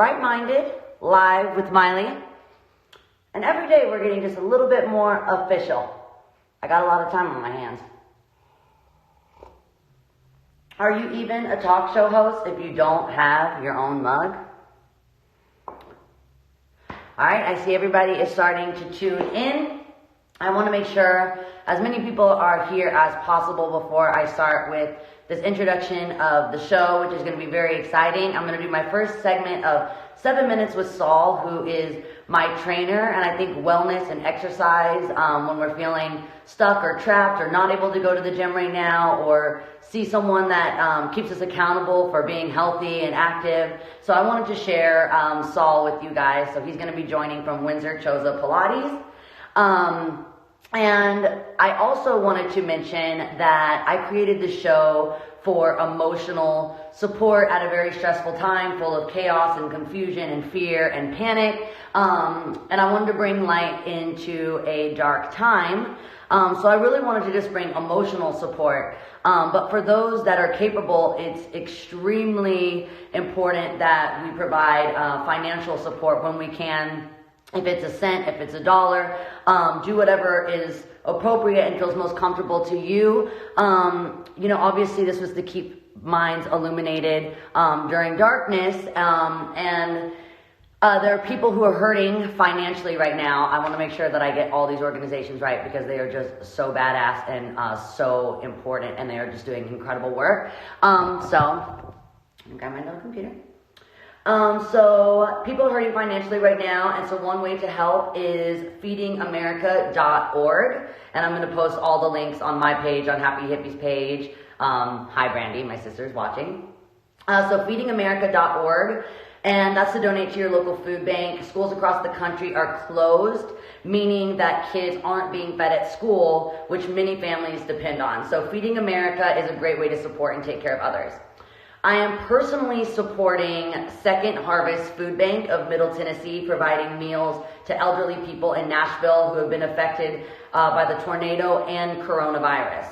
Bright-Minded, live with Miley. And every day we're getting just a little bit more official. I got a lot of time on my hands. Are you even a talk show host if you don't have your own mug? All right, I see everybody is starting to tune in. I want to make sure as many people are here as possible before I start with this introduction of the show, which is going to be very exciting. I'm going to do my first segment of 7 Minutes with Saul, who is my trainer, and I think wellness and exercise when we're feeling stuck or trapped or not able to go to the gym right now, or see someone that keeps us accountable for being healthy and active. So I wanted to share Saul with you guys. So he's going to be joining from Windsor Choza Pilates. And I also wanted to mention that I created the show for emotional support at a very stressful time full of chaos and confusion and fear and panic. And I wanted to bring light into a dark time. So I really wanted to just bring emotional support. But for those that are capable, it's extremely important that we provide financial support when we can. If it's a cent, if it's $1, do whatever is appropriate and feels most comfortable to you. Obviously this was to keep minds illuminated during darkness. And there are people who are hurting financially right now. I want to make sure that I get all these organizations right because they are just so badass and so important, and they are just doing incredible work. So I got my little computer. So people are hurting financially right now, and so one way to help is feedingamerica.org, and I'm going to post all the links on my page, on Happy Hippies page. Hi Brandy, my sister's watching. So feedingamerica.org, and that's to donate to your local food bank. Schools across the country are closed, meaning that kids aren't being fed at school, which many families depend on. So Feeding America is a great way to support and take care of others. I am personally supporting Second Harvest Food Bank of Middle Tennessee, providing meals to elderly people in Nashville who have been affected by the tornado and coronavirus.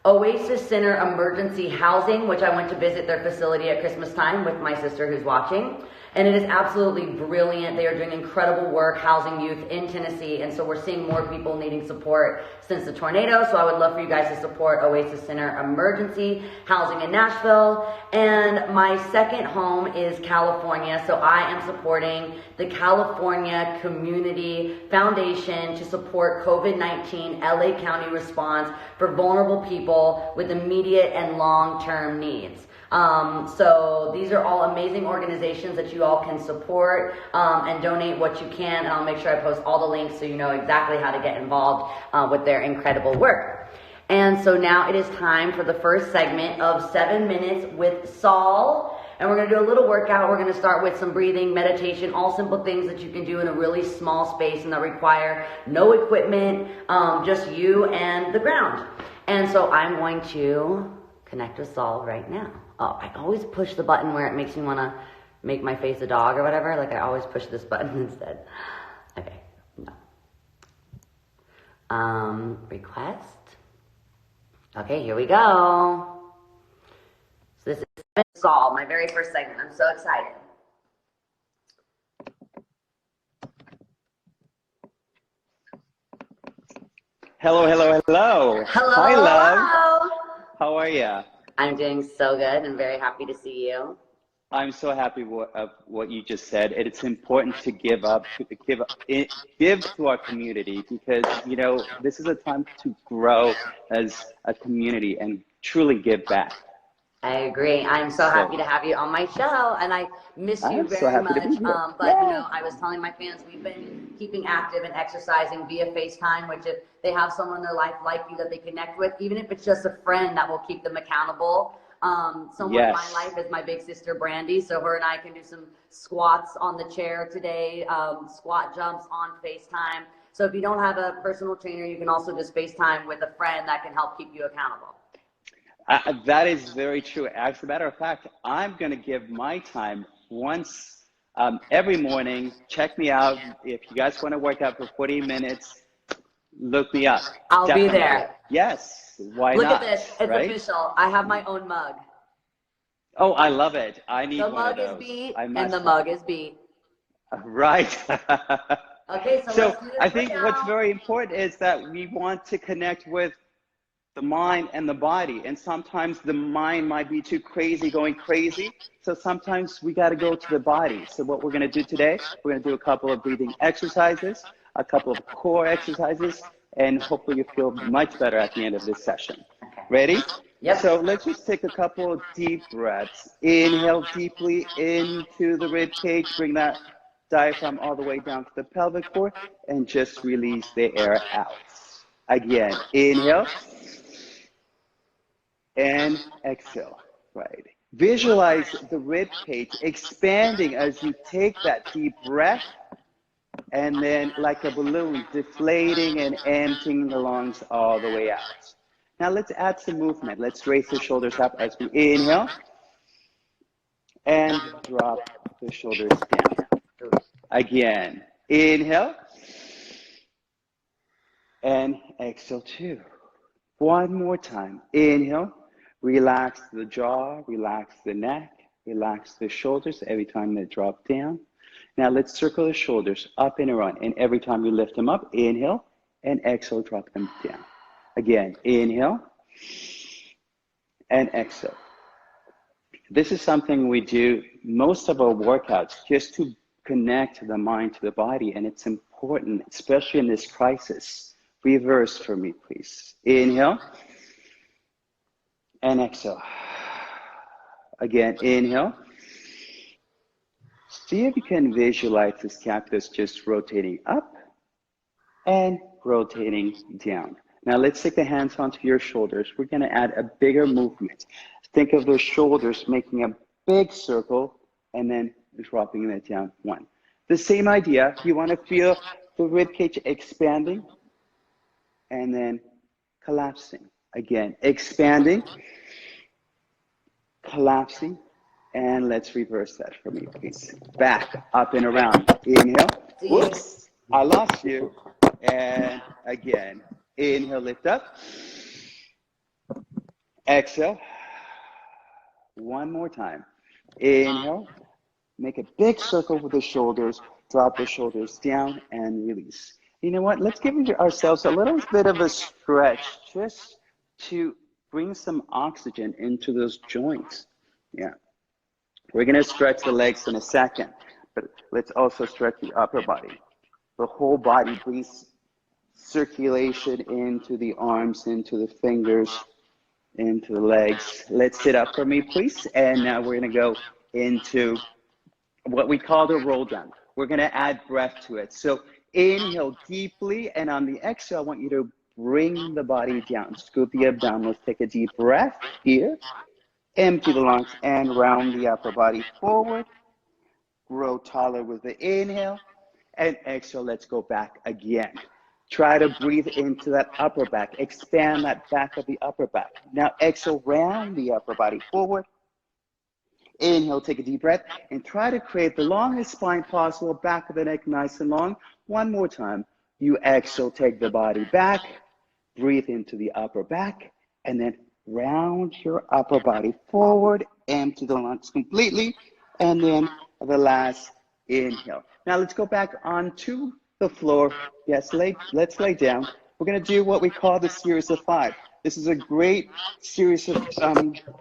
Oasis Center Emergency Housing, which I went to visit their facility at Christmas time with my sister who's watching. And it is absolutely brilliant. They are doing incredible work housing youth in Tennessee. And so we're seeing more people needing support since the tornado. So I would love for you guys to support Oasis Center Emergency Housing in Nashville. And my second home is California. So I am supporting the California Community Foundation to support COVID-19 LA County response for vulnerable people with immediate and long-term needs. So these are all amazing organizations that you all can support and donate what you can, and I'll make sure I post all the links so you know exactly how to get involved with their incredible work. And so now it is time for the first segment of 7 Minutes with Saul, and we're going to do a little workout. We're going to start with some breathing, meditation, all simple things that you can do in a really small space and that require no equipment, just you and the ground. And so I'm going to connect with Saul right now. Oh, I always push the button where it makes me want to make my face a dog or whatever. Like I always push this button instead. Okay, no. Request. Okay, here we go. So this is Saul, my very first segment. I'm so excited. Hello, hello, hello. Hello. Hi, love. Hello. How are you? I'm doing so good and very happy to see you. I'm so happy of what you just said. It's important to give to our community because, this is a time to grow as a community and truly give back. I agree. I'm so happy to have you on my show, and I miss you very much. I was telling my fans we've been keeping active and exercising via FaceTime, which if they have someone in their life like you that they connect with, even if it's just a friend that will keep them accountable. Someone in my life is my big sister Brandy, so her and I can do some squats on the chair today, squat jumps on FaceTime. So if you don't have a personal trainer, you can also just FaceTime with a friend that can help keep you accountable. That is very true. As a matter of fact, I'm going to give my time once every morning. Check me out. If you guys want to work out for 40 minutes, look me up. I'll be there. Yes. Why not? Look at this. It's right? official. I have my own mug. Oh, I love it. I need The one of mug is those. beat I and the must try. mug is beat. Right. Okay, so So let's do this I think what's workout. very important is that we want to connect with the mind and the body. And sometimes the mind might be too crazy, going crazy. So sometimes we got to go to the body. So what we're going to do today, we're going to do a couple of breathing exercises, a couple of core exercises, and hopefully you feel much better at the end of this session. Ready? So Yep. let's just take a couple of deep breaths. Inhale deeply into the rib cage. Bring that diaphragm all the way down to the pelvic floor and just release the air out. Again, inhale and exhale. Right. Visualize the rib cage expanding as you take that deep breath and then like a balloon deflating and emptying the lungs all the way out. Now let's add some movement. Let's raise the shoulders up as we inhale and drop the shoulders down. Again, inhale and exhale two. One more time. Inhale, relax the jaw, relax the neck, relax the shoulders every time they drop down. Now let's circle the shoulders up and around. And every time you lift them up, inhale and exhale, drop them down. Again, inhale and exhale. This is something we do most of our workouts just to connect the mind to the body. And it's important, especially in this crisis. Reverse for me, please. Inhale and exhale. Again, inhale. See if you can visualize the scapula just rotating up and rotating down. Now let's take the hands onto your shoulders. We're going to add a bigger movement. Think of those shoulders making a big circle and then dropping it down one. The same idea, you want to feel the ribcage expanding and then collapsing. Again, expanding, collapsing, and let's reverse that for me, please. Back, up and around. Inhale. Whoops, I lost you. And again, inhale, lift up. Exhale. One more time. Inhale. Make a big circle with the shoulders. Drop the shoulders down and release. You know what? Let's give ourselves a little bit of a stretch just to bring some oxygen into those joints. Yeah. We're going to stretch the legs in a second, but let's also stretch the upper body. The whole body brings circulation into the arms, into the fingers, into the legs. Let's sit up for me, please. And now we're going to go into what we call the roll down. We're going to add breath to it. So inhale deeply, and on the exhale, I want you to bring the body down. Scoop the abdominals. Take a deep breath here. Empty the lungs and round the upper body forward. Grow taller with the inhale. And exhale, let's go back again. Try to breathe into that upper back. Expand that back of the upper back. Now exhale, round the upper body forward. Inhale, take a deep breath, and try to create the longest spine possible, back of the neck nice and long. One more time. You exhale, take the body back, breathe into the upper back, and then round your upper body forward, empty the lungs completely, and then the last inhale. Now let's go back onto the floor. Yes, let's lay down. We're going to do what we call the series of 5. This is a great series of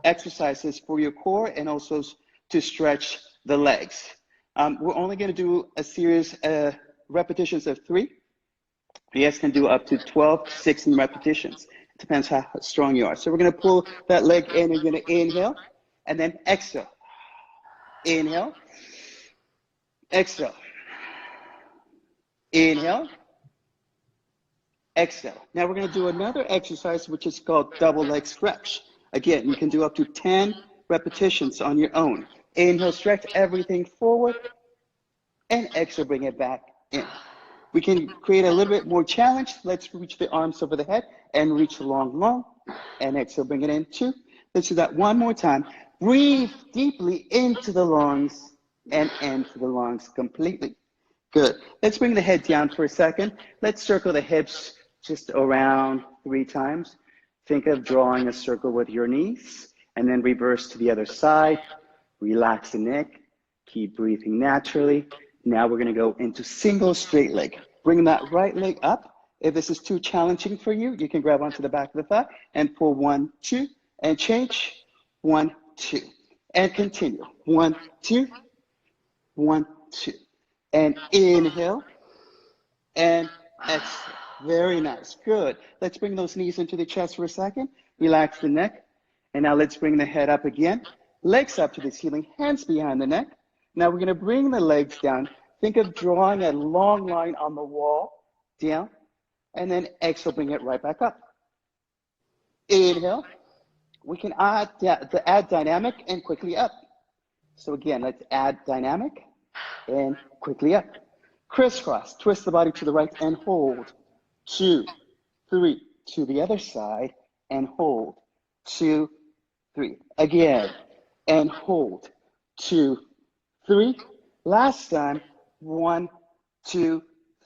exercises for your core and also to stretch the legs. We're only going to do a series repetitions of 3. You guys can do up to 12, 16 repetitions. It depends how strong you are. So we're going to pull that leg in. You're going to inhale and then exhale. Inhale. Exhale. Inhale. Exhale. Now we're going to do another exercise which is called double leg stretch. Again, you can do up to 10 repetitions on your own. Inhale, stretch everything forward, and exhale, bring it back in. We can create a little bit more challenge. Let's reach the arms over the head and reach long, and exhale, bring it in 2. Let's do that one more time. Breathe deeply into the lungs and into the lungs completely. Good. Let's bring the head down for a second. Let's circle the hips just around 3 times. Think of drawing a circle with your knees. and then reverse to the other side. Relax the neck, keep breathing naturally. Now we're gonna go into single straight leg. Bring that right leg up. If this is too challenging for you, you can grab onto the back of the thigh and pull 1, 2, and change. 1, 2, and continue. 1, 2, 1, 2, and inhale, and exhale. Very nice, good. Let's bring those knees into the chest for a second. Relax the neck, and now let's bring the head up again. Legs up to the ceiling, hands behind the neck. Now we're gonna bring the legs down. Think of drawing a long line on the wall, down, and then exhale, bring it right back up. Inhale, we can add dynamic and quickly up. So again, let's add dynamic and quickly up. Crisscross, twist the body to the right and hold. 2, 3, to the other side and hold. 2, 3, again, and hold. 2, 3, last time. 1, 2,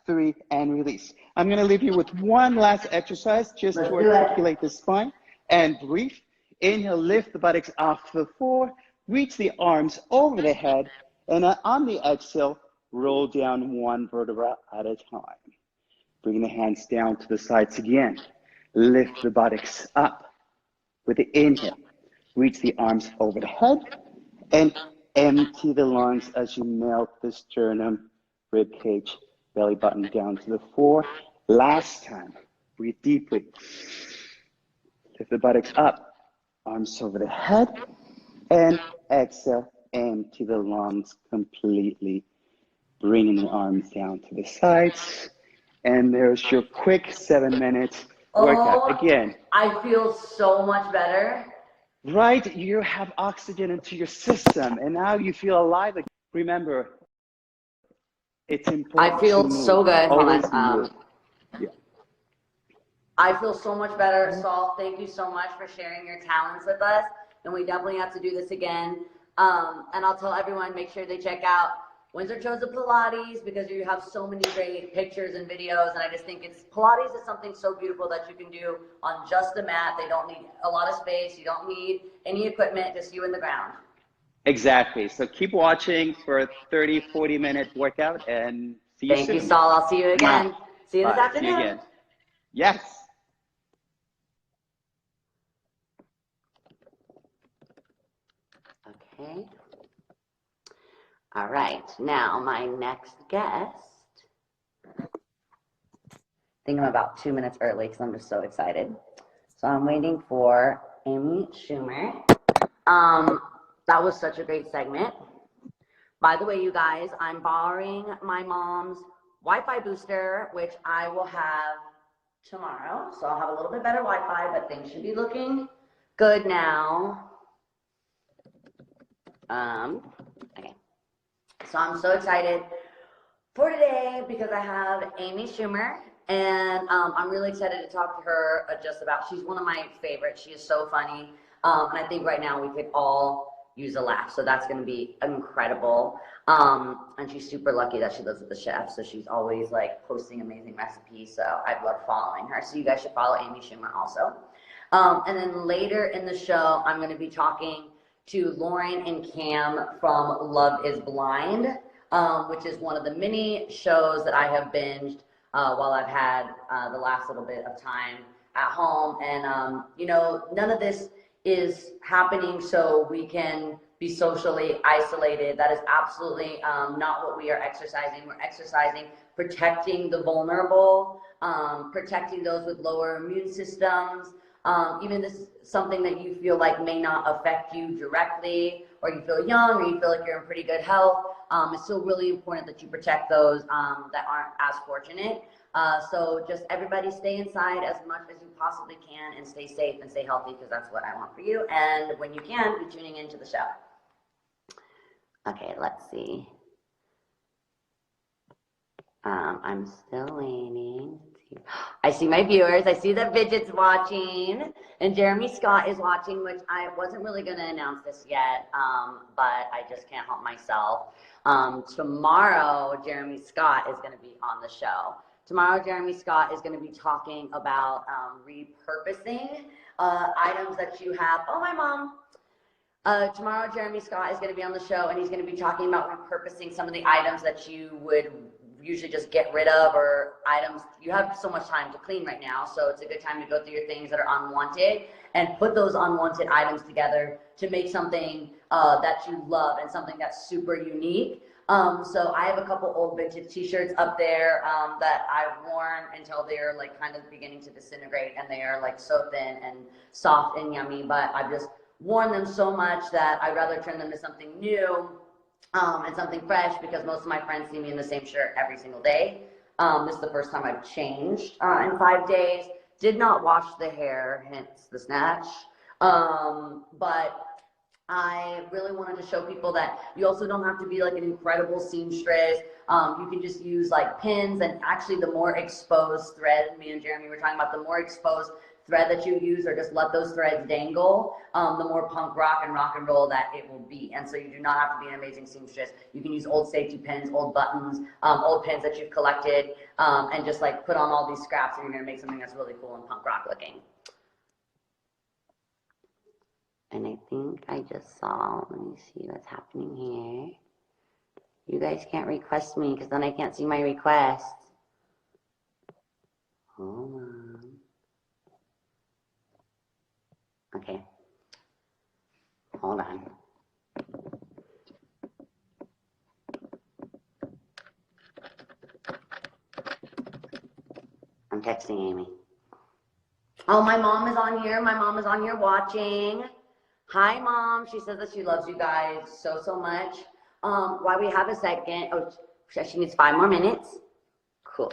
3, and release. I'm gonna leave you with one last exercise just to articulate the spine and breathe. Inhale, lift the buttocks off the floor, reach the arms over the head, and on the exhale, roll down one vertebra at a time. Bring the hands down to the sides again. Lift the buttocks up with the inhale. Reach the arms over the head and empty the lungs as you melt the sternum, rib cage, belly button down to the floor. Last time, breathe deeply. Lift the buttocks up, arms over the head, and exhale, empty the lungs completely. Bringing the arms down to the sides. And there's your quick 7 minutes workout. Again, I feel so much better. Right, you have oxygen into your system, and now you feel alive again. Remember, it's important. I feel so good. Always move. Yeah. I feel so much better. Saul, thank you so much for sharing your talents with us, and we definitely have to do this again. And I'll tell everyone, make sure they check out Windsor Chose of Pilates, because you have so many great pictures and videos, and I just think Pilates is something so beautiful that you can do on just a mat. They don't need a lot of space. You don't need any equipment, just you in the ground. Exactly. So keep watching for a 30, 40-minute workout, and see you soon. Thank you, Saul. I'll see you again. See you this afternoon. See you again. Yes. Okay. All right, now my next guest. I think I'm about 2 minutes early because I'm just so excited. So I'm waiting for Amy Schumer. That was such a great segment. By the way, you guys, I'm borrowing my mom's Wi-Fi booster, which I will have tomorrow. So I'll have a little bit better Wi-Fi, but things should be looking good now. Okay. So I'm so excited for today because I have Amy Schumer, and I'm really excited to talk to her just about, she's one of my favorites. She is so funny, and I think right now we could all use a laugh, so that's going to be incredible. And she's super lucky that she lives with the chef, so she's always like posting amazing recipes, so I love following her. So you guys should follow Amy Schumer also. And then later in the show, I'm going to be talking to Lauren and Cam from Love is Blind, which is one of the mini shows that I have binged while I've had the last little bit of time at home. And, you know, none of this is happening so we can be socially isolated. That is absolutely not what we are exercising. We're exercising protecting the vulnerable, protecting those with lower immune systems. Even this is something that you feel like may not affect you directly, or you feel young, or you feel like you're in pretty good health. It's still really important that you protect those that aren't as fortunate. So just everybody stay inside as much as you possibly can and stay safe and stay healthy, because that's what I want for you. And when you can, be tuning into the show. Okay, let's see. I'm still waiting. I see my viewers. I see that Vidget's watching, and Jeremy Scott is watching, which I wasn't really going to announce this yet, but I just can't help myself. Tomorrow, Jeremy Scott is going to be on the show. Tomorrow, Jeremy Scott is going to be talking about repurposing items that you have. Oh, my mom. Tomorrow, Jeremy Scott is going to be on the show, and he's going to be talking about repurposing some of the items that you would usually just get rid of, or items you have so much time to clean right now. So it's a good time to go through your things that are unwanted and put those unwanted items together to make something that you love and something that's super unique. So I have a couple old vintage t-shirts up there that I've worn until they're like kind of beginning to disintegrate, and they are like so thin and soft and yummy, but I've just worn them so much that I'd rather turn them to something new and something fresh, because most of my friends see me in the same shirt every single day. This is the first time I've changed in 5 days. Did not wash the hair, hence the snatch. But I really wanted to show people that you also don't have to be like an incredible seamstress. You can just use like pins, and actually the more exposed thread, me and Jeremy were talking about, the more exposed thread that you use, or just let those threads dangle, the more punk rock and roll that it will be. And so you do not have to be an amazing seamstress. You can use old safety pins, old buttons, old pins that you've collected, and just like put on all these scraps, and you're gonna make something that's really cool and punk rock looking. And I think I just saw, let me see what's happening here. You guys can't request me, because then I can't see my requests. Hold on. Okay. Hold on. I'm texting Amy. Oh, my mom is on here. My mom is on here watching. Hi, Mom. She says that she loves you guys so, so much. While we have a second, oh, she needs 5 more minutes. Cool.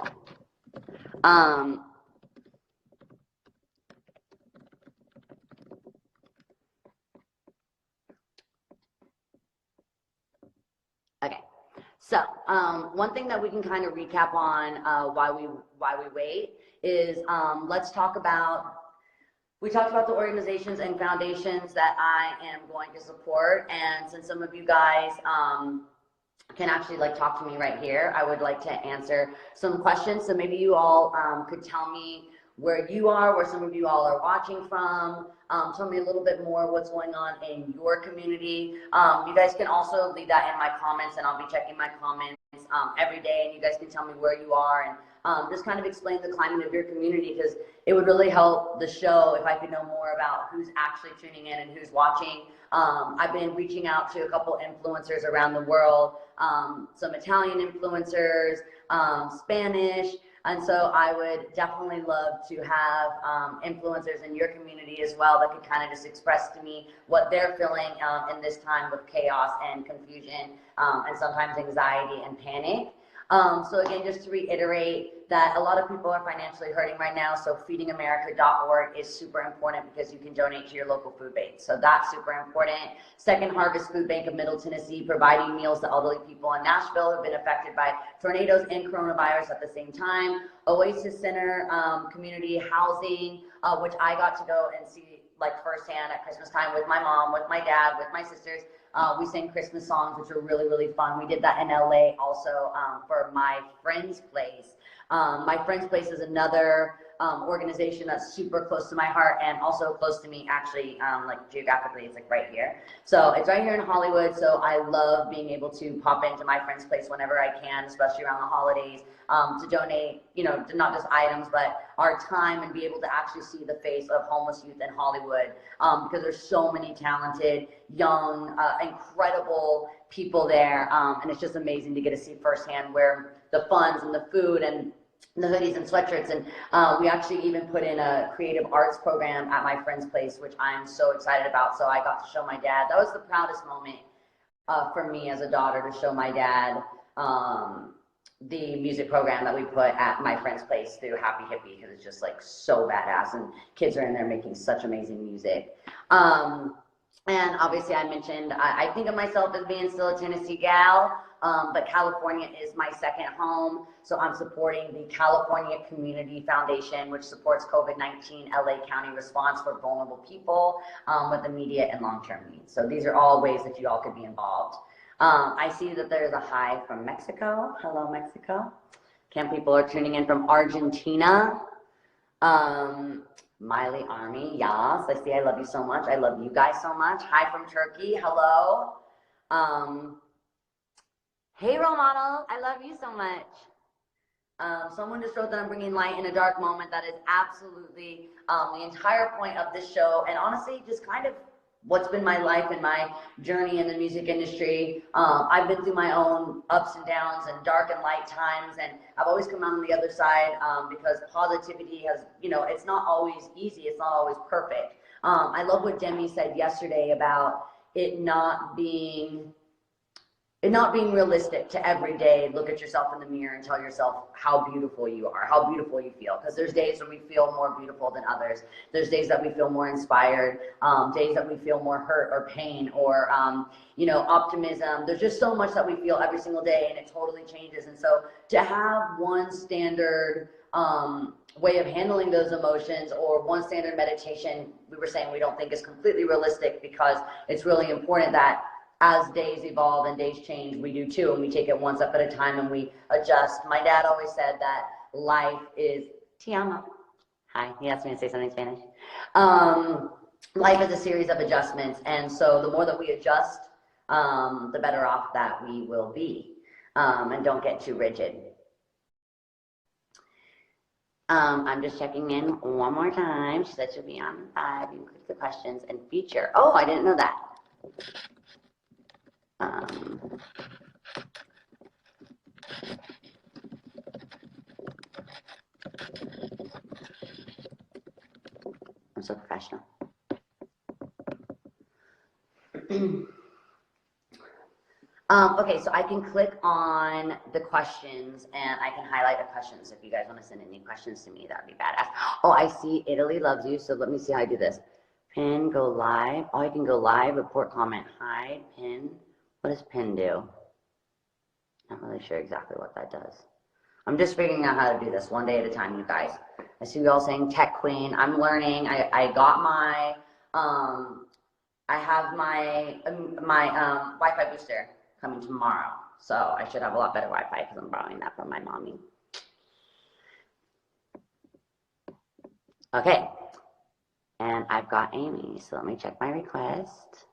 Okay. So, one thing that we can kind of recap on why we wait is let's talk about. We talked about the organizations and foundations that I am going to support, and since some of you guys can actually like talk to me right here, I would like to answer some questions. So maybe you all could tell me where you are, where some of you all are watching from. Tell me a little bit more what's going on in your community. You guys can also leave that in my comments, and I'll be checking my comments every day, and you guys can tell me where you are, and just kind of explain the climate of your community, because it would really help the show if I could know more about who's actually tuning in and who's watching. I've been reaching out to a couple influencers around the world, some Italian influencers, Spanish, and so I would definitely love to have influencers in your community as well that could kind of just express to me what they're feeling in this time of chaos and confusion, and sometimes anxiety and panic. So again, just to reiterate that a lot of people are financially hurting right now, so feedingamerica.org is super important, because you can donate to your local food bank. So that's super important. Second Harvest Food Bank of Middle Tennessee, providing meals to elderly people in Nashville who have been affected by tornadoes and coronavirus at the same time. Oasis Center, community housing, which I got to go and see like firsthand at Christmas time with my mom, with my dad, with my sisters. We sang Christmas songs, which were really, really fun. We did that in LA also for My Friend's Place. My Friend's Place is another organization that's super close to my heart, and also close to me actually, like geographically, it's like right here. So it's right here in Hollywood, so I love being able to pop into My Friend's Place whenever I can, especially around the holidays, to donate, you know, not just items, but our time, and be able to actually see the face of homeless youth in Hollywood, because there's so many talented, young, incredible people there, and it's just amazing to get to see firsthand where the funds and the food and the hoodies and sweatshirts, and we actually even put in a creative arts program at My Friend's Place, which I'm so excited about. So I got to show my dad. That was the proudest moment for me as a daughter, to show my dad the music program that we put at My Friend's Place through Happy Hippie, because it's just like so badass, and kids are in there making such amazing music. And obviously I mentioned, I think of myself as being still a Tennessee gal, but California is my second home. So I'm supporting the California Community Foundation, which supports COVID-19 LA County response for vulnerable people with immediate and long-term needs. So these are all ways that you all could be involved. I see that there's a hi from Mexico. Hello, Mexico. Cam people are tuning in from Argentina. Miley Army, yes. I see. I love you so much. I love you guys so much. Hi from Turkey. Hello. Hey, role model. I love you so much. Someone just wrote that I'm bringing light in a dark moment. That is absolutely the entire point of this show, and honestly, just kind of what's been my life and my journey in the music industry. I've been through my own ups and downs and dark and light times, and I've always come out on the other side because positivity has, it's not always easy. It's not always perfect. I love what Demi said yesterday about it not being realistic to every day look at yourself in the mirror and tell yourself how beautiful you are, how beautiful you feel. Because there's days when we feel more beautiful than others. There's days that we feel more inspired, days that we feel more hurt or pain or, optimism. There's just so much that we feel every single day, and it totally changes. And so to have one standard way of handling those emotions or one standard meditation, we were saying we don't think is completely realistic, because it's really important that as days evolve and days change, we do too, and we take it one step at a time and we adjust. My dad always said that life is Te amo. Hi, he asked me to say something in Spanish. Life is a series of adjustments, and so the more that we adjust, the better off that we will be, and don't get too rigid. I'm just checking in one more time. She said she'll be on 5. You can click the questions and feature. Oh, I didn't know that. I'm so professional. Okay, so I can click on the questions and I can highlight the questions. If you guys want to send any questions to me, that would be badass. Oh, I see Italy loves you. So let me see how I do this. Pin, go live. Oh, I can go live, report, comment, hide, pin. What does pin do? Not really sure exactly what that does. I'm just figuring out how to do this one day at a time, you guys. I see you all saying tech queen. I'm learning. I got my, I have my Wi-Fi booster coming tomorrow. So I should have a lot better Wi-Fi because I'm borrowing that from my mommy. Okay. And I've got Amy. So let me check my request.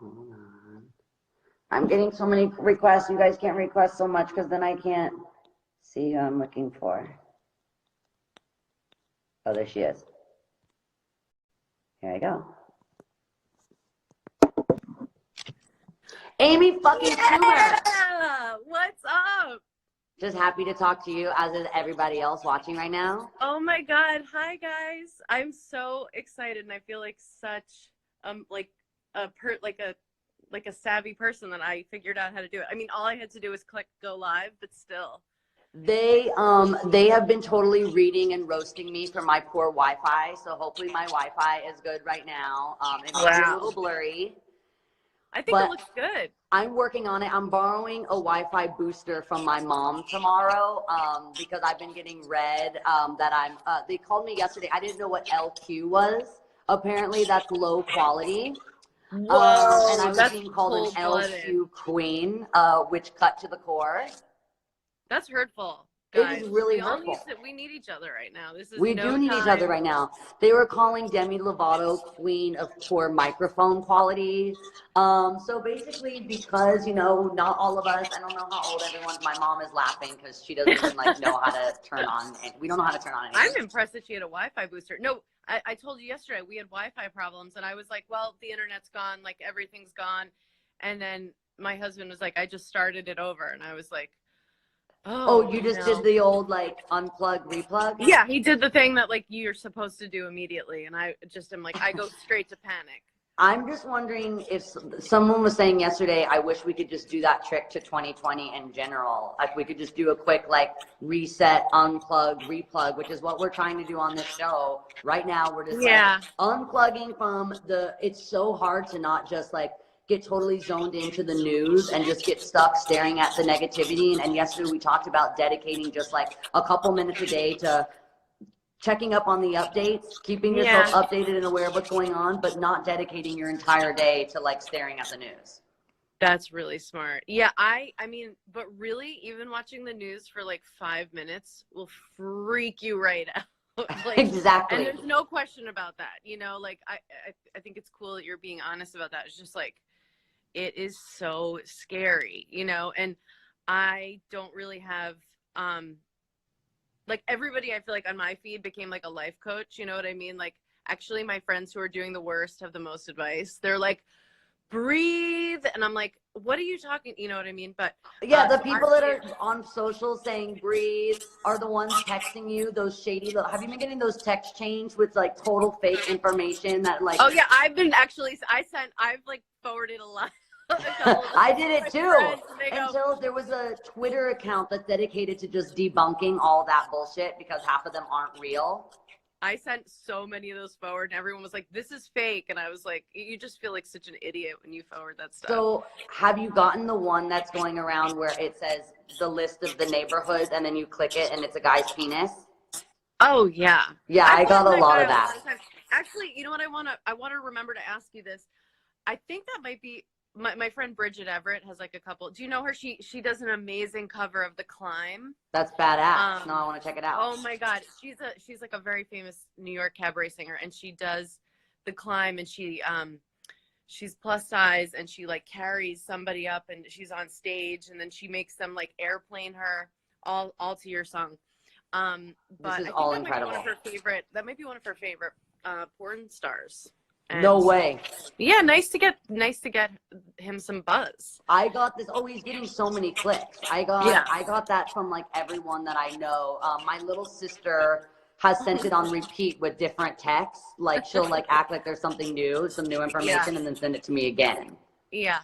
Hold on. I'm getting so many requests. You guys can't request so much because then I can't see who I'm looking for. Oh, there she is. Here I go. Amy fucking Schumer. Yeah! What's up? Just happy to talk to you, as is everybody else watching right now. Oh my god. Hi guys. I'm so excited, and I feel like such like a savvy person that I figured out how to do it. I mean, all I had to do was click go live, but still. They have been totally reading and roasting me for my poor Wi-Fi. So hopefully my Wi-Fi is good right now. It might be a little blurry. I think it looks good. I'm working on it. I'm borrowing a Wi-Fi booster from my mom tomorrow because I've been getting read that I'm, they called me yesterday. I didn't know what LQ was. Apparently that's low quality. Whoa, and I was being called an LQ queen, which cut to the core. That's hurtful. Guys, it is really hurtful. We need each other right now. We do need each other right now. They were calling Demi Lovato queen of poor microphone quality. So basically, because not all of us. I don't know how old everyone's. My mom is laughing because she doesn't even know how to turn on. We don't know how to turn on anything. I'm impressed that she had a Wi-Fi booster. No, I told you yesterday we had Wi-Fi problems, and I was like, well, the internet's gone, like everything's gone. And then my husband was like, I just started it over, and I was like, oh, you just did the old unplug, replug? Yeah, he did the thing that you're supposed to do immediately, and I just am like, I go straight to panic. I'm just wondering if someone was saying yesterday, I wish we could just do that trick to 2020 in general. Like we could just do a quick reset, unplug, replug, which is what we're trying to do on this show. Right now, we're just unplugging from it's so hard to not just get totally zoned into the news and just get stuck staring at the negativity. And yesterday we talked about dedicating just a couple minutes a day to checking up on the updates, keeping yourself updated and aware of what's going on, but not dedicating your entire day to staring at the news. That's really smart. Yeah, I mean, but really, even watching the news for like 5 minutes will freak you right out. Like, Exactly. and there's no question about that. You know, like I think it's cool that you're being honest about that. It's just like it is so scary, you know, and I don't really have like everybody I feel like on my feed became like a life coach, you know what I mean? Like actually my friends who are doing the worst have the most advice. They're like, breathe, and I'm like, what are you talking, you know what I mean? But yeah, the so people that are on social saying breathe are the ones texting you those shady little, have you been getting those text chains with like total fake information that like, oh yeah, I've like forwarded a lot. I did it too Friends, until there was a Twitter account that's dedicated to just debunking all that bullshit because half of them aren't real. I sent so many of those forward and everyone was like, this is fake. And I was like, you just feel like such an idiot when you forward that stuff. So have you gotten the one that's going around where it says the list of the neighborhoods and then you click it and it's a guy's penis? Oh yeah. Yeah, I got a lot of that. Actually, you know what I want to remember to ask you this. I think that might be my friend Bridget Everett has like a couple. Do you know her? She does an amazing cover of The Climb. That's badass. No, I want to check it out. Oh my God. She's like a very famous New York cabaret singer, and she does The Climb, and she's plus size, and she like carries somebody up and she's on stage, and then she makes them like airplane her all to your song. But this is I think all that incredible. That might be one of her favorite porn stars. And no way. Yeah, nice to get him some buzz. I got this. Oh, he's getting so many clicks. I got that from like everyone that I know. My little sister has sent it on repeat with different texts. Like she'll like act like there's something new, some new information, and then send it to me again. Yeah.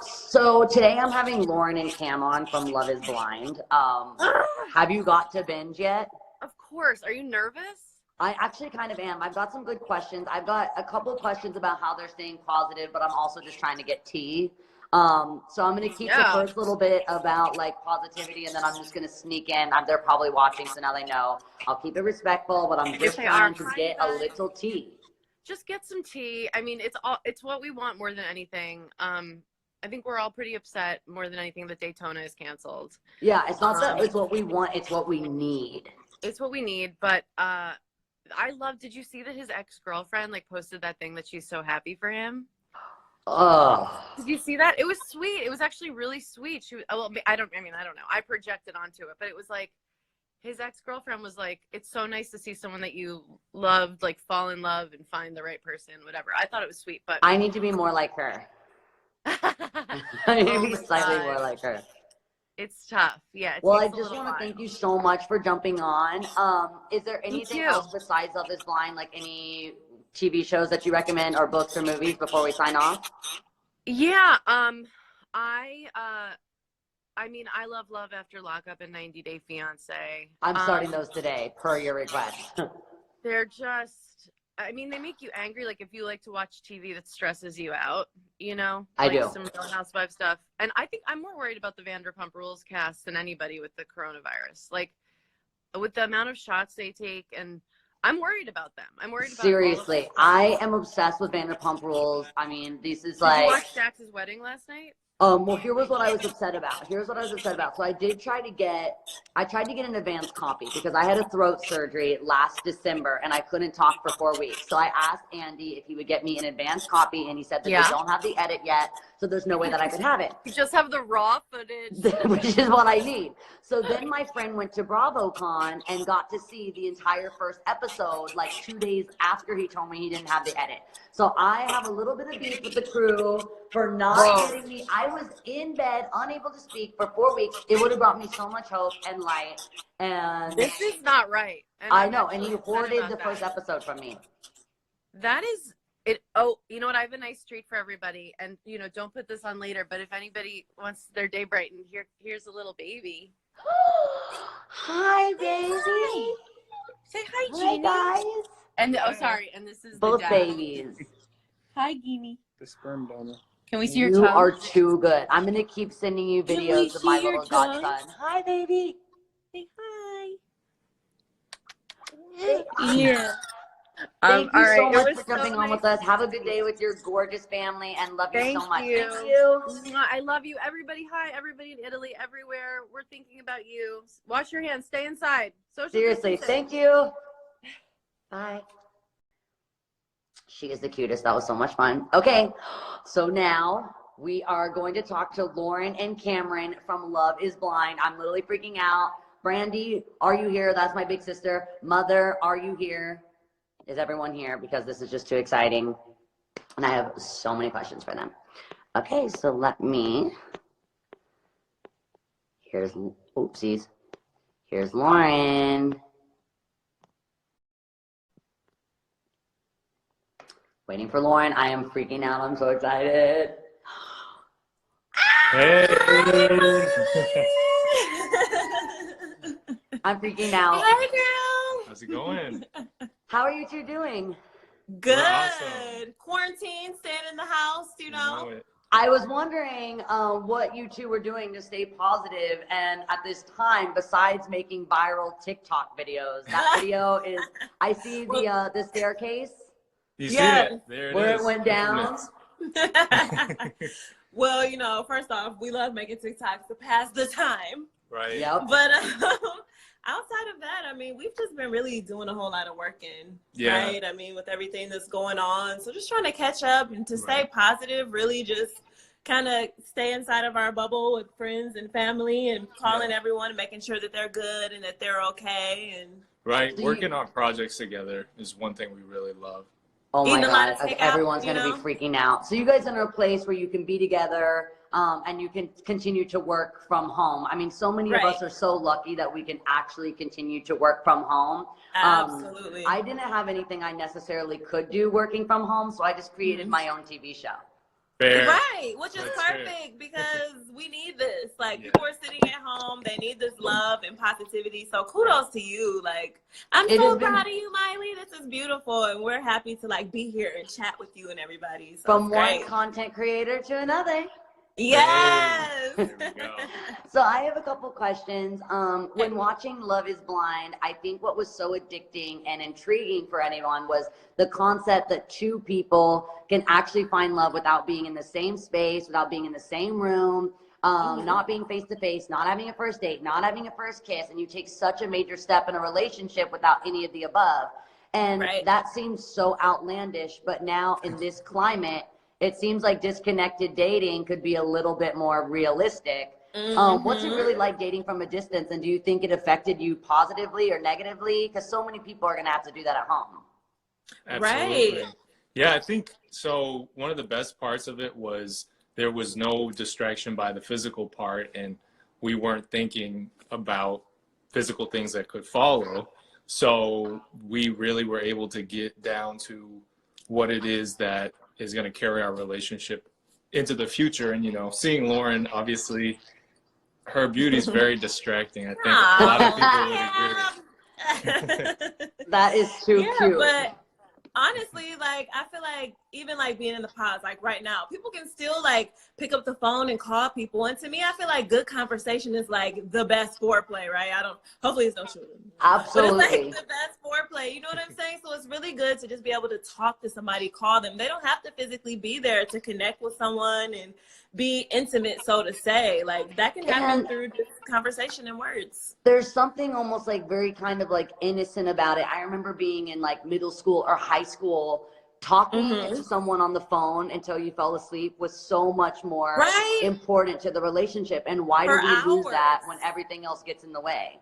So today I'm having Lauren and Cam on from Love is Blind. Have you got to binge yet? Of course. Are you nervous? I actually kind of am. I've got some good questions. I've got a couple questions about how they're staying positive, but I'm also just trying to get tea. So I'm going to keep the first little bit about like positivity, and then I'm just going to sneak in. They're probably watching, so now they know. I'll keep it respectful, but I'm just trying to get a little tea. Just get some tea. I mean, it's what we want more than anything. I think we're all pretty upset more than anything that Daytona is canceled. Yeah, it's not that it's what we want, it's what we need. It's what we need, but did you see that his ex-girlfriend like posted that thing that she's so happy for him? Oh. Did you see that? It was sweet. It was actually really sweet. I don't know. I projected onto it, but it was like his ex-girlfriend was like, it's so nice to see someone that you loved, like fall in love and find the right person, whatever. I thought it was sweet, but I need to be more like her. I need to be slightly more like her. It's tough. Yeah. Well, I just want to thank you so much for jumping on. Is there anything else besides Love is Blind, like any TV shows that you recommend or books or movies before we sign off? Yeah. I mean, I love Love After Lockup and 90 Day Fiance. I'm starting those today, per your request. They're just, I mean, they make you angry. Like if you like to watch TV that stresses you out, you know? I do. Some Real Housewives stuff. And I think I'm more worried about the Vanderpump Rules cast than anybody with the coronavirus. Like with the amount of shots they take, and I'm worried about them. I'm worried about seriously. I am obsessed with Vanderpump Rules. I mean, this is like. Did you watch Dax's wedding last night? Well, here was what I was upset about. So I tried to get an advance copy because I had a throat surgery last December and I couldn't talk for 4 weeks. So I asked Andy if he would get me an advance copy, and he said that they don't have the edit yet, so there's no way that I could have it. You just have the raw footage. Which is what I need. So then my friend went to BravoCon and got to see the entire first episode like 2 days after he told me he didn't have the edit. So I have a little bit of beef with the crew for not getting me. I was in bed, unable to speak for 4 weeks. It would have brought me so much hope and light. And this is not right. And I know. And he hoarded the first episode from me. That is it. Oh, you know what? I have a nice treat for everybody. And, you know, don't put this on later, but if anybody wants their day brightened, here's a little baby. Hi, baby. Hi. Say hi, Jeannie. Hi, guys. And sorry. And this is both babies. Hi, Jeannie. The sperm donor. Can we see your tongue? You are tongue? too good. I'm going to keep sending you videos of my little godson. Hi, baby. Say hi. Say Yeah. Thank you All so right. much It for was so jumping on nice with us. to Have a meet good you. day with your gorgeous family and love you Thank so much. you. Thank you. Mwah, I love you. Everybody, hi. Everybody in Italy, everywhere. We're thinking about you. Wash your hands. Stay inside. Social Seriously, distancing. thank you. Bye. She is the cutest. That was so much fun. Okay, so now we are going to talk to Lauren and Cameron from Love is Blind. I'm literally freaking out. Brandy, are you here? That's my big sister. Mother, are you here? Is everyone here? Because this is just too exciting. And I have so many questions for them. Okay, so let me, here's, oopsies. Here's Lauren. Waiting for Lauren. I am freaking out. I'm so excited. Hey! I'm freaking out. Hey, girl. How's it going? How are you two doing? Good. awesome. Quarantine, staying in the house, you know. it. I was wondering what you two were doing to stay positive, and at this time, besides making viral TikTok videos, that video is, I see the staircase You see Yes. it? There it where is. it went down. Well, you know, first off, we love making TikToks to pass the time. Right? Yep. But outside of that, I mean, we've just been really doing a whole lot of working, Yeah. right? I mean, with everything that's going on. So just trying to catch up and to stay Right. positive, really just kind of stay inside of our bubble with friends and family and calling everyone and making sure that they're good and that they're okay. And Right. Do you- Working on projects together is one thing we really love. Oh my Eating a lot God, of takeout, everyone's you going to know? be freaking out. So you guys are in a place where you can be together and you can continue to work from home. I mean, so many of us Right. are so lucky that we can actually continue to work from home. Absolutely. I didn't have anything I necessarily could do working from home, so I just created my own TV show. Fair. Right, which is That's fair. perfect because we need this. Like, Yeah. people are sitting at home, they need this love and positivity. So kudos to you. Like, I'm It so has been- proud of you, Miley. This is beautiful, and we're happy to like be here and chat with you and everybody. So From it's one great. content creator to another. Yes. There we go. So I have a couple questions. When watching Love is Blind, I think what was so addicting and intriguing for anyone was the concept that two people can actually find love without being in the same space, without being in the same room, not being face to face, not having a first date, not having a first kiss, and you take such a major step in a relationship without any of the above. And Right. that seems so outlandish, but now in this climate, it seems like disconnected dating could be a little bit more realistic. What's it really like dating from a distance, and do you think it affected you positively or negatively? Because so many people are going to have to do that at home. Absolutely. Right. Yeah, I think so. One of the best parts of it was there was no distraction by the physical part, and we weren't thinking about physical things that could follow. So we really were able to get down to what it is that is going to carry our relationship into the future. And, you know, seeing Lauren, obviously, her beauty is very distracting. I think a lot of people would agree. That is too Yeah, cute. but honestly, like, I feel like even like being in the pods, like right now, people can still like pick up the phone and call people. And to me, I feel like good conversation is like the best foreplay, right? Hopefully it's no shooting. Absolutely. But it's like the best foreplay. You know what I'm saying? So it's really good to just be able to talk to somebody, call them. They don't have to physically be there to connect with someone and be intimate, so to say. Like, that can happen And through just conversation and words. there's something almost like very kind of like innocent about it. I remember being in like middle school or high school, talking to someone on the phone until you fell asleep was so much more Right. important to the relationship. And why For do we lose that hours. when everything else gets in the way?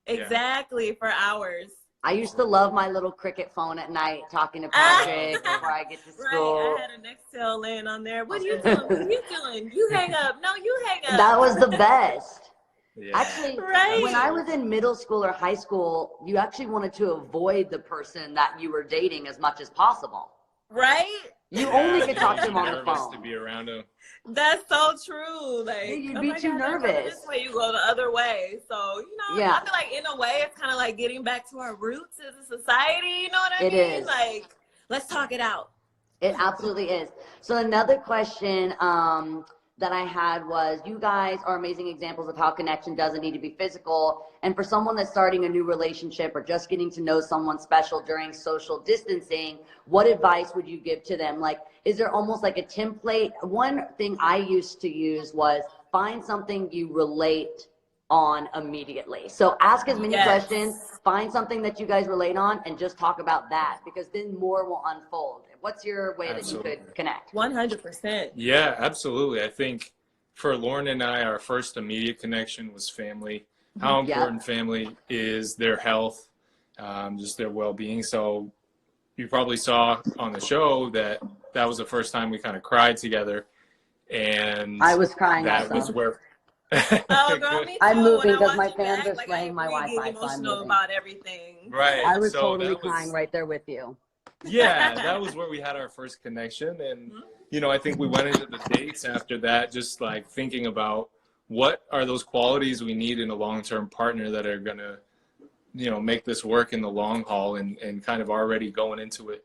Exactly, for hours. I used to love my little cricket phone at night, talking to Patrick before I get to school. Right, I had a Nextel laying on there. What are you doing? What are you doing? You hang up. No, you hang up. That was the best. Yeah. Actually, Right. when I was in middle school or high school, you actually wanted to avoid the person that you were dating as much as possible. Right? You Yeah, only could talk to you're him on the nervous phone. to be around him. That's so true. Like, Yeah, you'd oh be my too God, don't go nervous. This way, you go the other way. So, you know, Yeah. I feel like in a way, it's kind of like getting back to our roots as a society. You know what I It mean? is. Like, let's talk it out. It absolutely is. So another question, that I had was, you guys are amazing examples of how connection doesn't need to be physical. And for someone that's starting a new relationship or just getting to know someone special during social distancing, what advice would you give to them? Like, is there almost like a template? One thing I used to use was find something you relate on immediately. So ask as many questions, find something that you guys relate on, and just talk about that, because then more will unfold. What's your way that you could connect? 100%. Yeah, absolutely. I think for Lauren and I, our first immediate connection was family. How important family is, their health, just their well-being. So you probably saw on the show that was the first time we kind of cried together. And I was crying that also. was where Oh, girl, me too. I'm moving because my fans are slaying my Wi-Fi. I get emotional about everything. Right. I was So totally that was- crying right there with you. Yeah, that was where we had our first connection. And, you know, I think we went into the dates after that, just like thinking about what are those qualities we need in a long-term partner that are going to, you know, make this work in the long haul, and kind of already going into it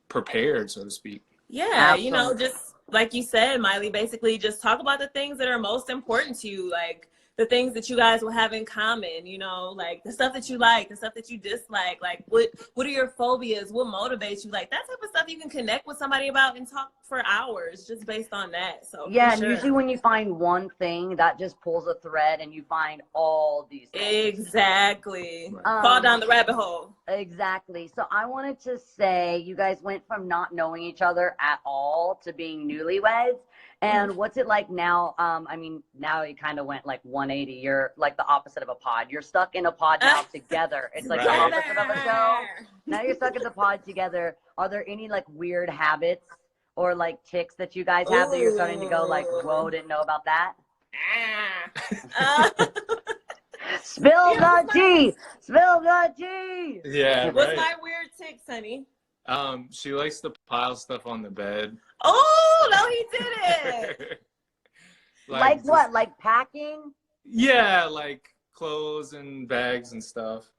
prepared, so to speak. Yeah, you know, just like you said, Miley, basically just talk about the things that are most important to you, like the things that you guys will have in common, you know, like the stuff that you like, the stuff that you dislike, like what are your phobias, what motivates you, like that type of stuff you can connect with somebody about and talk for hours just based on that. So yeah, and usually when you find one thing, that just pulls a thread and you find all these things. Exactly. Fall down the rabbit hole. Exactly. So I wanted to say, you guys went from not knowing each other at all to being newlyweds. And what's it like now? I mean, now you kind of went like 180. You're like the opposite of a pod. You're stuck in a pod now together. It's like the opposite of a show. Now you're stuck in the pod together. Are there any like weird habits or like tics that you guys have that you're starting to go like, whoa, didn't know about that? Spill the tea! Spill the tea! Yeah, What's right. my weird tics, honey? She likes to pile stuff on the bed. Oh, no, he did it. Like what? Like packing? Yeah, like clothes and bags and stuff.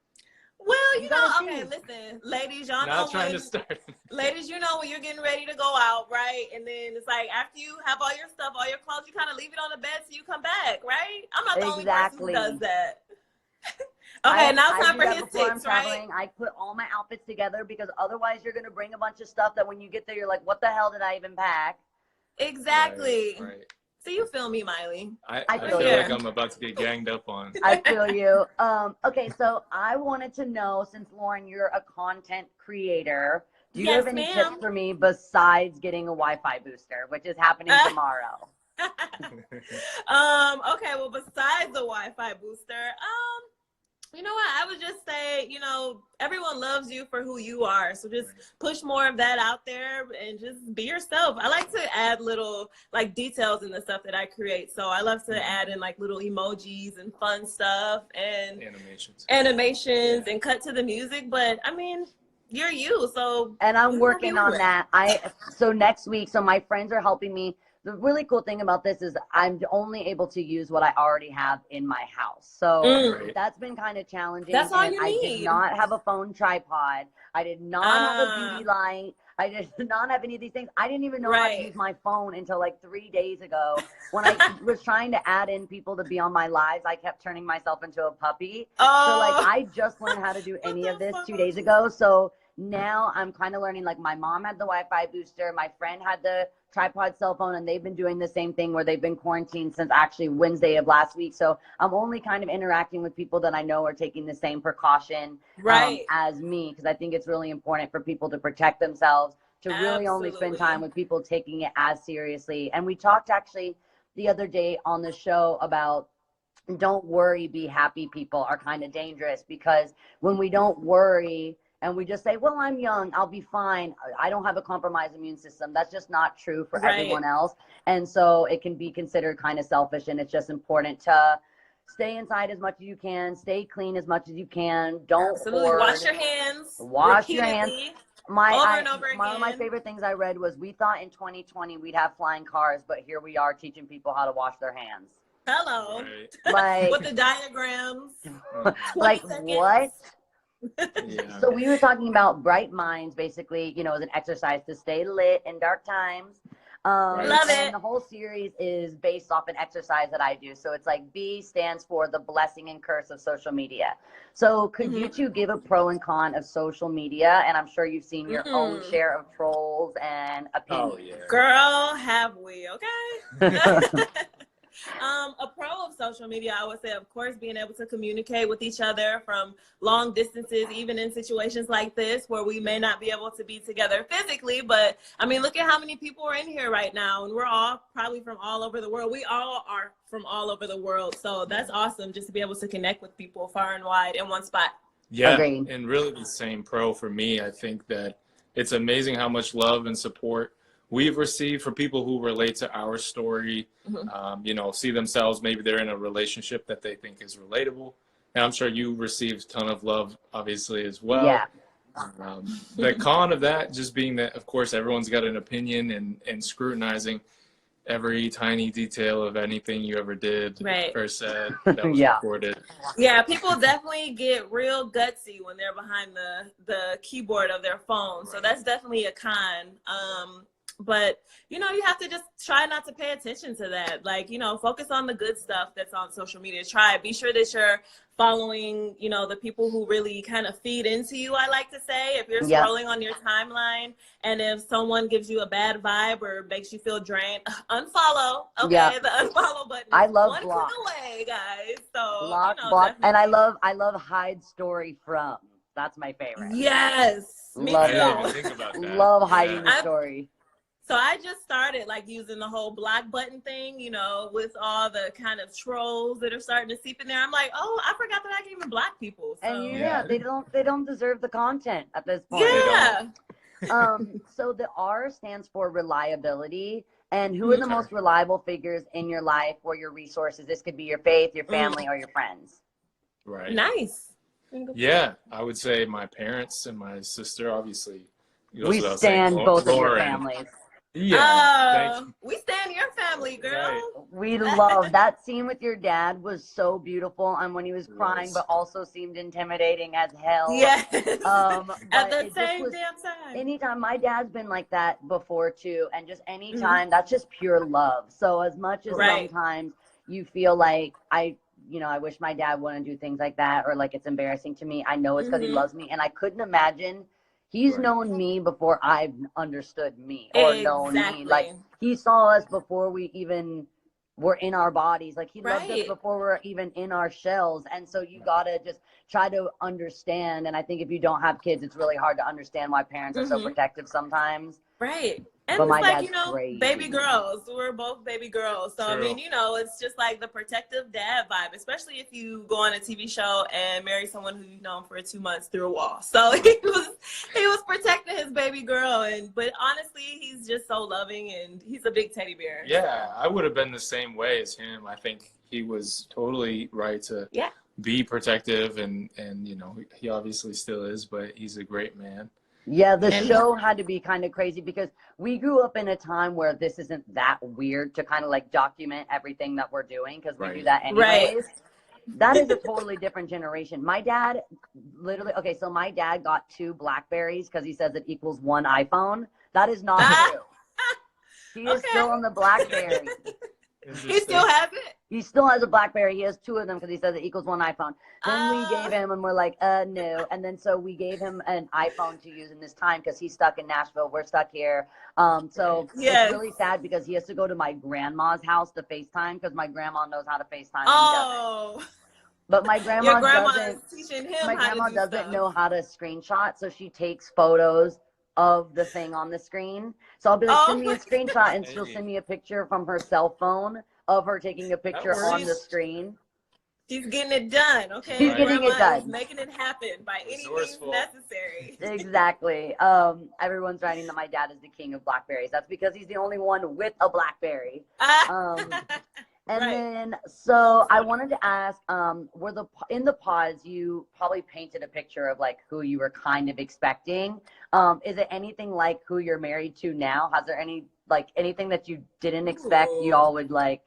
Well, you know, gotta okay, see. listen, ladies, y'all know Not trying when, to start. ladies, you know when you're getting ready to go out, right? And then it's like after you have all your stuff, all your clothes, you kind of leave it on the bed so you come back, right? I'm not the only person who does that. Okay, now it's time for his tics, right? I put all my outfits together because otherwise you're going to bring a bunch of stuff that when you get there, you're like, what the hell did I even pack? Exactly. Right. So you feel me, Miley? I feel like I'm about to get ganged up on. I feel you. Okay, so I wanted to know, since Lauren, you're a content creator, do you have any tips for me besides getting a Wi-Fi booster, which is happening tomorrow? Okay, well, besides the Wi-Fi booster, you know what? I would just say, you know, everyone loves you for who you are. So just push more of that out there and just be yourself. I like to add little like details in the stuff that I create. So I love to add in like little emojis and fun stuff and animations and cut to the music. But I mean, you're you. So and I'm working on that. So next week, so my friends are helping me. The really cool thing about this is I'm only able to use what I already have in my house. So that's been kind of challenging. That's all you need. I did not have a phone tripod. I did not have a beauty light. I did not have any of these things. I didn't even know how to use my phone until like 3 days ago. When I was trying to add in people to be on my lives, I kept turning myself into a puppy. So like I just learned how to do any of this 2 days ago. So now I'm kind of learning, like my mom had the Wi-Fi booster. My friend had the tripod cell phone, and they've been doing the same thing where they've been quarantined since actually Wednesday of last week. So I'm only kind of interacting with people that I know are taking the same precaution as me, because I think it's really important for people to protect themselves, to really only spend time with people taking it as seriously. And we talked actually the other day on the show about don't worry, be happy people are kind of dangerous, because when we don't worry and we just say, well, I'm young, I'll be fine, I don't have a compromised immune system, that's just not true for everyone else. And so it can be considered kind of selfish, and it's just important to stay inside as much as you can, stay clean as much as you can, don't hoard. Wash your hands. Wash your hands. One of my favorite things I read was, we thought in 2020 we'd have flying cars, but here we are teaching people how to wash their hands. Hello. Like with the diagrams. Like what? Yeah. So we were talking about bright minds, basically, you know, as an exercise to stay lit in dark times. Right. Love And it. the whole series is based off an exercise that I do. So it's like B stands for the blessing and curse of social media. So could you two give a pro and con of social media? And I'm sure you've seen your own share of trolls and opinions. Oh yeah. Girl, have we, okay? A pro of social media, I would say, of course, being able to communicate with each other from long distances, even in situations like this where we may not be able to be together physically. But I mean, look at how many people are in here right now, and we're all probably from all over the world. We all are from all over the world. So that's awesome, just to be able to connect with people far and wide in one spot. Yeah, Agreed. and really the same pro for me. I think that it's amazing how much love and support we've received for people who relate to our story, you know, see themselves, maybe they're in a relationship that they think is relatable. And I'm sure you received a ton of love, obviously, as well. Yeah. The con of that just being that, of course, everyone's got an opinion and scrutinizing every tiny detail of anything you ever did or said that was recorded. Yeah, people definitely get real gutsy when they're behind the keyboard of their phone. So that's definitely a con. But, you know, you have to just try not to pay attention to that. Like, you know, focus on the good stuff that's on social media. Be sure that you're following, you know, the people who really kind of feed into you, I like to say. If you're scrolling on your timeline and if someone gives you a bad vibe or makes you feel drained, unfollow. Okay, the unfollow button. I love one block. click away, guys. So, Block, you know, block. And I love hide story from. That's my favorite. Yes. Me Love too. I didn't even think about that. Love hiding the story. So I just started like using the whole block button thing, you know, with all the kind of trolls that are starting to seep in there. I'm like, oh, I forgot that I can even block people. So. And they don't deserve the content at this point. Yeah. So the R stands for reliability. And who are the most reliable figures in your life or your resources? This could be your faith, your family, or your friends. Right. Nice. Yeah, I would say my parents and my sister, obviously. We stand both of your families. Yeah. We stand your family, girl. Right. We love that scene with your dad was so beautiful, and when he was crying, but also seemed intimidating as hell. Yes. At the it same was, damn time. anytime, my dad's been like that before too, and just anytime, that's just pure love. So as much as sometimes you feel like I wish my dad wouldn't do things like that, or like it's embarrassing to me, I know it's because he loves me, and I couldn't imagine. He's known me before I've understood me or known me. Like, he saw us before we even were in our bodies. Like, he loved us before we were even in our shells. And so you got to just try to understand. And I think if you don't have kids, it's really hard to understand why parents are so protective sometimes. Right. And But it's my like, dad's you know, crazy. baby girls. We're both baby girls. So, True. I mean, you know, it's just like the protective dad vibe, especially if you go on a TV show and marry someone who you've known for 2 months through a wall. So he was protecting his baby girl. But honestly, he's just so loving and he's a big teddy bear. Yeah, I would have been the same way as him. I think he was totally right to be protective and, you know, he obviously still is, but he's a great man. Yeah, the show had to be kind of crazy because we grew up in a time where this isn't that weird to kind of like document everything that we're doing because we do that anyways. That is a totally different generation. My dad literally, so my dad got 2 Blackberries because he says it equals 1 iPhone. That is not true. He is still on the Blackberry. He still has it? He still has a Blackberry. He has 2 of them because he says it equals 1 iPhone. Then we gave him, and we're like, no. And then so we gave him an iPhone to use in this time because he's stuck in Nashville. We're stuck here. So it's really sad because he has to go to my grandma's house to FaceTime because my grandma knows how to FaceTime. And he doesn't. But my grandma doesn't know how to screenshot, so she takes photos of the thing on the screen. So I'll be like, send me a screenshot, and she'll send me a picture from her cell phone of her taking a picture on the screen. She's getting it done, okay? She's getting it done. Making it happen by any means necessary. Exactly. Everyone's writing that my dad is the king of Blackberries. That's because he's the only one with a Blackberry. And then, so I wanted to ask, in the pause, you probably painted a picture of like who you were kind of expecting. Is it anything like who you're married to now? Has there anything that you didn't expect you all would like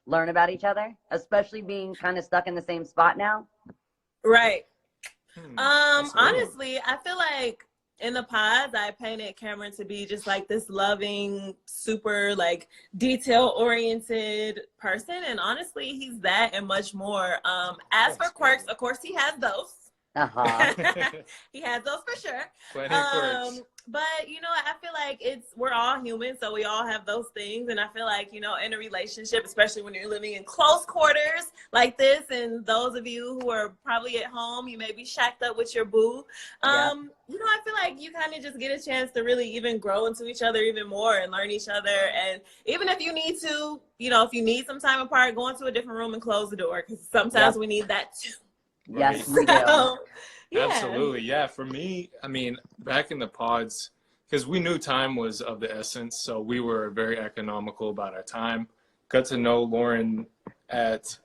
learn about each other, especially being kind of stuck in the same spot now? Right. Honestly, I feel like In the pods, I painted Cameron to be just like this loving, super like detail-oriented person, and honestly, he's that and much more. As for quirks, of course, he has those. He has those for sure. Plenty of quirks. But you know, I feel like we're all human, so we all have those things. And I feel like, you know, in a relationship, especially when you're living in close quarters like this, and those of you who are probably at home, you may be shacked up with your boo. You know, I feel like you kind of just get a chance to really even grow into each other even more and learn each other. And even if you need to, you know, if you need some time apart, go into a different room and close the door, because sometimes we need that too. Yes, we do. Yeah. Absolutely. Yeah. For me, I mean, back in the pods, because we knew time was of the essence. So we were very economical about our time. Got to know Lauren at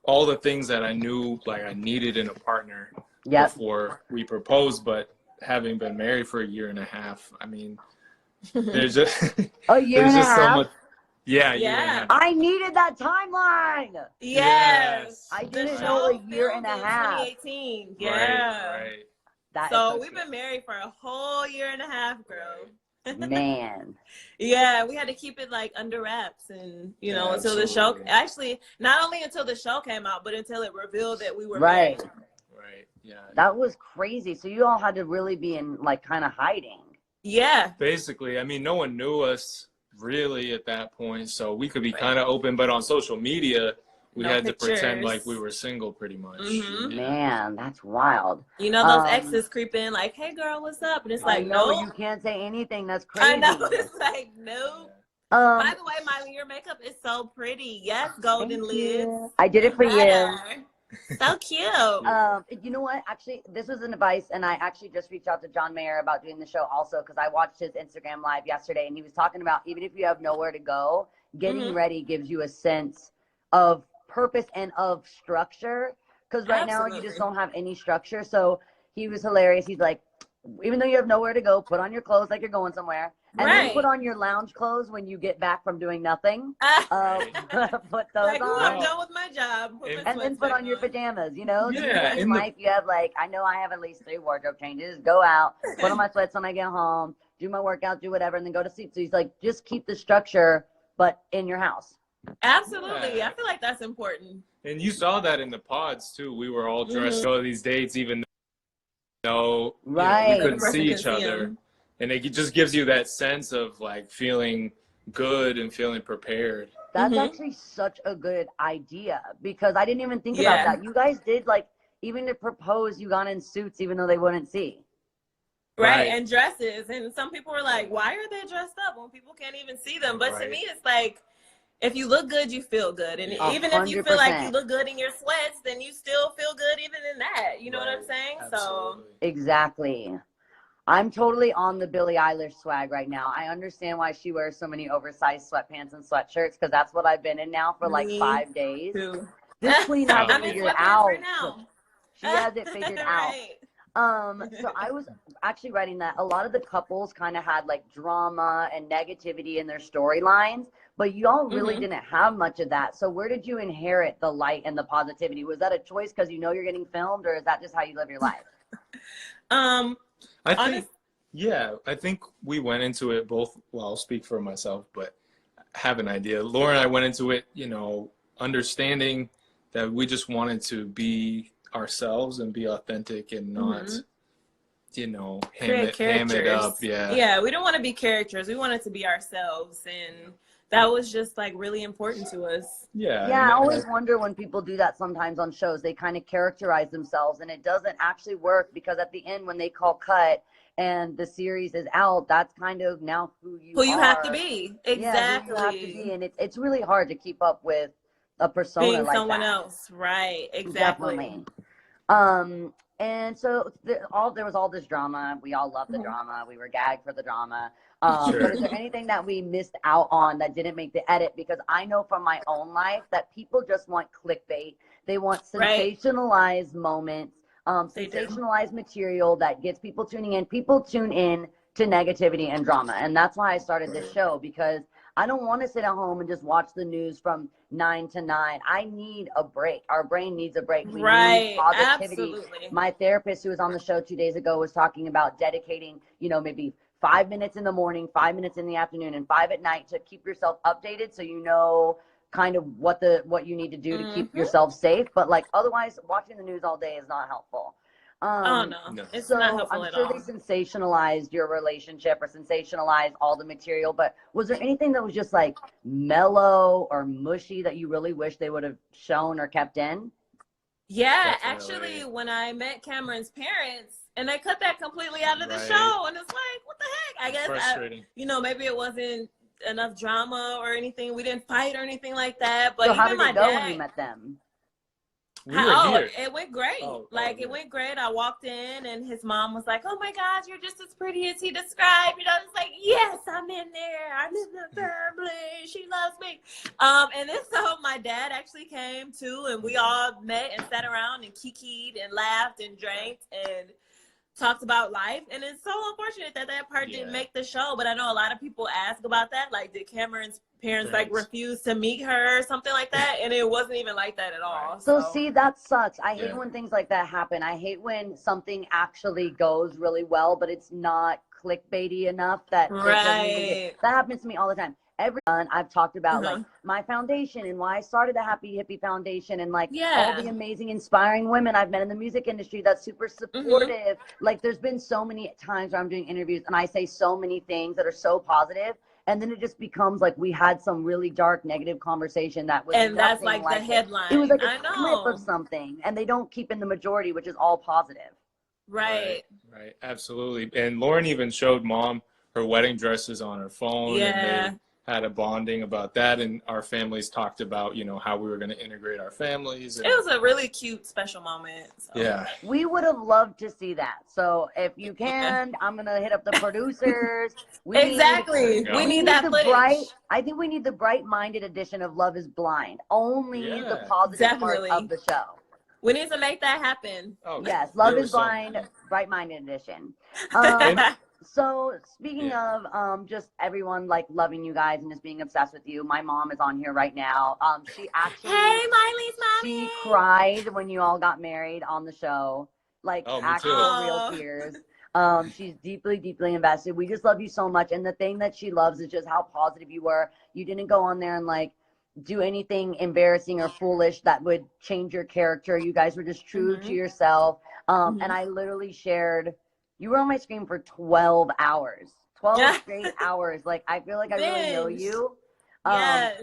all the things that I knew like I needed in a partner before we proposed. But having been married for a year and a half, I mean, there's just a year and a half. So much. Yeah, yeah. I needed that timeline. Yes. I didn't know a year and a half. 2018. Yeah. Right. So we've been married for a whole year and a half, girl. Man. Yeah, we had to keep it like under wraps, and you know, until the show. Actually, not only until the show came out, but until it revealed that we were married. Right. Yeah. That was crazy. So you all had to really be in like kind of hiding. Yeah. Basically, I mean, no one knew us really at that point, so we could be kind of open, but on social media we had to pretend like we were single pretty much. Man, that's wild. You know, those exes creep in like, hey girl, what's up? And it's like, no, you can't say anything. That's crazy. I know. It's like, no. By the way, Miley, your makeup is so pretty. Yes, golden lids. I did it for you. So cute. You know what? Actually, this was an advice, and I actually just reached out to John Mayer about doing the show also, because I watched his Instagram live yesterday, and he was talking about even if you have nowhere to go, getting ready gives you a sense of purpose and of structure, because right now you just don't have any structure. So he was hilarious. He's like, even though you have nowhere to go, put on your clothes like you're going somewhere. And then put on your lounge clothes when you get back from doing nothing. Put those like, on. I'm done with my job. And then put on your pajamas, you know? Yeah. In life, you have like, I know I have at least 3 wardrobe changes. Go out, put on my sweats when I get home, do my workout, do whatever, and then go to sleep. So he's like, just keep the structure, but in your house. Absolutely. Yeah. I feel like that's important. And you saw that in the pods too. We were all dressed to these dates, even though you know, we couldn't see each other. And it just gives you that sense of like feeling good and feeling prepared. That's actually such a good idea, because I didn't even think about that. You guys did, like, even to propose, you got in suits even though they wouldn't see. Right. And dresses. And some people were like, why are they dressed up when people can't even see them? But to me, it's like, if you look good, you feel good. And even if you feel like you look good in your sweats, then you still feel good even in that. You know what I'm saying? Absolutely. So Exactly. I'm totally on the Billie Eilish swag right now. I understand why she wears so many oversized sweatpants and sweatshirts, because that's what I've been in now for like 5 days. This queen has it figured out. Right now. She has it figured out. So I was actually writing that a lot of the couples kind of had like drama and negativity in their storylines, but y'all really didn't have much of that. So where did you inherit the light and the positivity? Was that a choice because you know you're getting filmed, or is that just how you live your life? I think we went into it both. Well, I'll speak for myself, but have an idea. Laura and I went into it, you know, understanding that we just wanted to be ourselves and be authentic and not, you know, ham it up. Yeah, we don't want to be characters. We wanted to be ourselves, and that was just like really important to us. Yeah, I always wonder when people do that sometimes on shows. They kind of characterize themselves, and it doesn't actually work, because at the end when they call cut and the series is out, that's kind of now who you have to be. Exactly. Yeah, who you have to be, and it's really hard to keep up with a persona being like someone that. else, right? Exactly. Definitely. And so there was all this drama. We all love the drama. We were gagged for the drama. But is there anything that we missed out on that didn't make the edit? Because I know from my own life that people just want clickbait. They want sensationalized moments, sensationalized material that gets people tuning in. People tune in to negativity and drama. And that's why I started this show, because I don't want to sit at home and just watch the news from 9 to 9. I need a break. Our brain needs a break. We need positivity. Absolutely. My therapist, who was on the show 2 days ago, was talking about dedicating, maybe 5 minutes in the morning, 5 minutes in the afternoon, and 5 at night to keep yourself updated, so you know kind of what you need to do to keep yourself safe. But like otherwise, watching the news all day is not helpful. Oh no, it's not helpful I'm sure they sensationalized your relationship or sensationalized all the material, but was there anything that was just like mellow or mushy that you really wish they would have shown or kept in? Yeah, Definitely. actually, when I met Cameron's parents, and they cut that completely out of the show, and it's like, what the heck? I guess, frustrating. Maybe it wasn't enough drama or anything. We didn't fight or anything like that. But So even how did my it go dad, when you met them? We were here. it went great. It went great. I walked in and his mom was like, "Oh my gosh, you're just as pretty as he described." It's like, yes, I'm in there. I'm in the family. She loves me. And then so my dad actually came too, and we all met and sat around and kikied and laughed and drank and talked about life. And it's so unfortunate that part didn't make the show. But I know a lot of people ask about that. Like, did Cameron's parents refuse to meet her or something like that? And it wasn't even like that at all. So see, that sucks. I hate when things like that happen. I hate when something actually goes really well, but it's not clickbaity enough that that happens to me all the time. I've talked about like my foundation and why I started the Happy Hippie Foundation, and like all the amazing, inspiring women I've met in the music industry that's super supportive. Like there's been so many times where I'm doing interviews and I say so many things that are so positive, and then it just becomes like we had some really dark, negative conversation that was that's like the headline. It was like a clip of something, and they don't keep in the majority, which is all positive. Right, absolutely. And Lauren even showed Mom her wedding dresses on her phone. And they had a bonding about that, and our families talked about how we were going to integrate our families. And, it was a really cute, special moment. So. We would have loved to see that. So if you can, I'm gonna hit up the producers. We need that footage. I think we need the bright-minded edition of Love Is Blind. Only the positive part of the show. We need to make that happen. Yes, Love Is Blind, bright-minded edition. So speaking of just everyone like loving you guys and just being obsessed with you, my mom is on here right now. She actually Miley's mommy. She cried when you all got married on the show, like actual real tears. She's deeply, deeply invested. We just love you so much, and the thing that she loves is just how positive you were. You didn't go on there and like do anything embarrassing or foolish that would change your character. You guys were just true to yourself. And I literally shared. You were on my screen for 12 hours. 12 straight hours. Like, I feel like I really know you. Yes.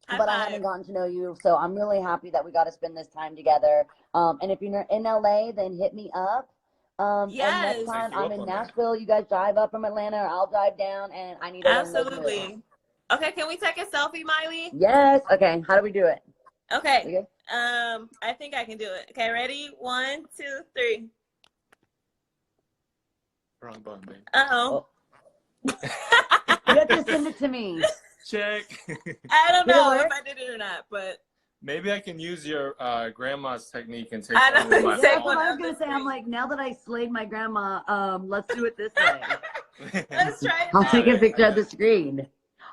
But I haven't gotten to know you. So I'm really happy that we got to spend this time together. And if you're in LA, then hit me up. And next time I'm in Nashville, you guys drive up from Atlanta, or I'll drive down, and I need to Absolutely. Okay, can we take a selfie, Miley? Yes. Okay, how do we do it? Okay. I think I can do it. Okay, ready? 1, 2, 3. Wrong button, babe. Uh-oh. You have to send it to me. Check. I don't know if I did it or not, but maybe I can use your grandma's technique and take I one of my That's what I was gonna say. I'm like, now that I slayed my grandma, let's do it this way. Let's try it. I'll take a picture of the screen.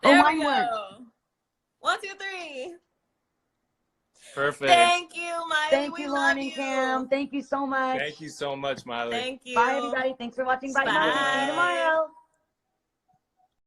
There we go. 1, 2, 3. Perfect. Thank you, Miley. Thank you, Lauren and Cam. Thank you so much. Thank you so much, Miley. Thank you. Bye, everybody. Thanks for watching. Bye. See you tomorrow.